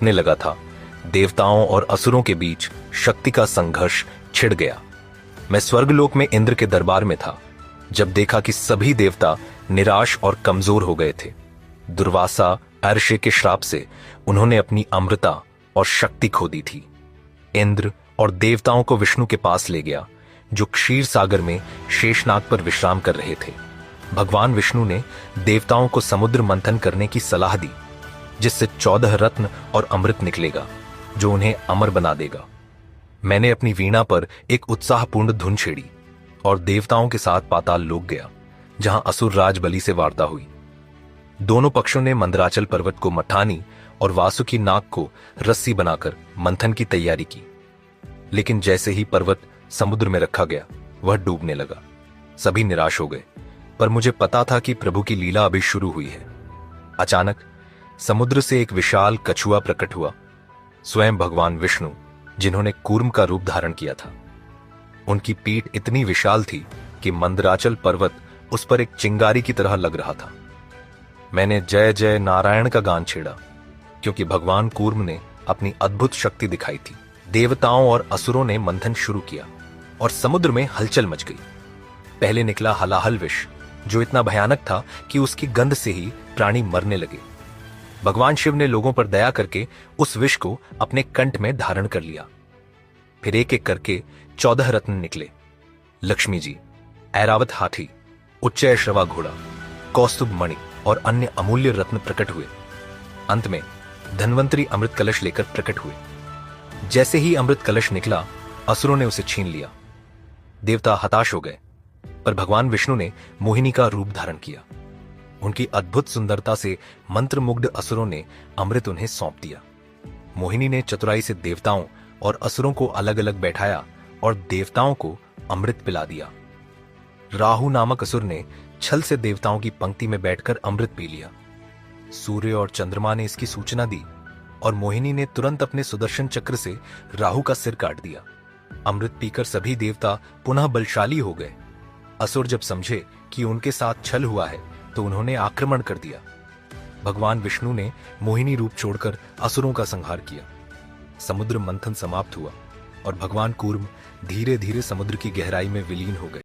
बीतने लगा था, देवताओं और असुरों के बीच शक्ति का संघर्ष छिड़ गया। मैं स्वर्गलोक में इंद्र के दरबार में था जब देखा कि सभी देवता निराश और कमजोर हो गए थे। दुर्वासा अर्षे के श्राप से उन्होंने अपनी अमृता और शक्ति खो दी थी। इंद्र और देवताओं को विष्णु के पास ले गया, जो क्षीर सागर में शेषनाग पर विश्राम कर रहे थे। भगवान विष्णु ने देवताओं को समुद्र मंथन करने की सलाह दी, जिससे 14 रत्न और अमृत निकलेगा, जो उन्हें अमर बना देगा। मैंने अपनी वीणा पर एक उत्साहपूर्ण धुन छेड़ी और देवताओं के साथ पाताल लोक गया, जहां असुर राज बलि से वार्ता हुई। दोनों पक्षों ने मंदराचल पर्वत को मठानी और वासुकी नाग को रस्सी बनाकर मंथन की तैयारी की। लेकिन जैसे ही पर्वत समुद्र में रखा गया, वह डूबने लगा। सभी निराश हो गए, पर मुझे पता था कि प्रभु की लीला अभी शुरू हुई है। अचानक समुद्र से एक विशाल कछुआ प्रकट हुआ, स्वयं भगवान विष्णु, जिन्होंने कूर्म का रूप धारण किया था। उनकी पीठ इतनी विशाल थी कि मंदराचल पर्वत उस पर एक चिंगारी की तरह लग रहा था। मैंने जय जय नारायण का गान छेड़ा, क्योंकि भगवान कूर्म ने अपनी अद्भुत शक्ति दिखाई थी। देवताओं और असुरों ने मंथन शुरू किया और समुद्र में हलचल मच गई। पहले निकला हलाहल विष, जो इतना भयानक था कि उसकी गंध से ही प्राणी मरने लगे। भगवान शिव ने लोगों पर दया करके उस विष को अपने कंठ में धारण कर लिया। फिर एक एक करके 14 रत्न निकले। लक्ष्मी जी, ऐरावत हाथी, उच्चैश्रवा घोड़ा, कौस्तुभ मणि और अन्य अमूल्य रत्न प्रकट हुए। अंत में धन्वंतरी अमृत कलश लेकर प्रकट हुए। जैसे ही अमृत कलश निकला, असुरों ने उसे छीन लिया। देवता हताश हो गए, पर भगवान विष्णु ने मोहिनी का रूप धारण किया। उनकी अद्भुत सुंदरता से मंत्रमुग्ध असुरों ने अमृत उन्हें सौंप दिया। मोहिनी ने चतुराई से देवताओं और असुरों को अलग अलग बैठाया और देवताओं को अमृत पिला दिया। राहु नामक असुर ने छल से देवताओं की पंक्ति में बैठकर अमृत पी लिया। सूर्य और चंद्रमा ने इसकी सूचना दी और मोहिनी ने तुरंत अपने सुदर्शन चक्र से राहु का सिर काट दिया। अमृत पीकर सभी देवता पुनः बलशाली हो गए। असुर जब समझे कि उनके साथ छल हुआ है, तो उन्होंने आक्रमण कर दिया। भगवान विष्णु ने मोहिनी रूप छोड़कर असुरों का संहार किया। समुद्र मंथन समाप्त हुआ और भगवान कूर्म धीरे धीरे समुद्र की गहराई में विलीन हो गए।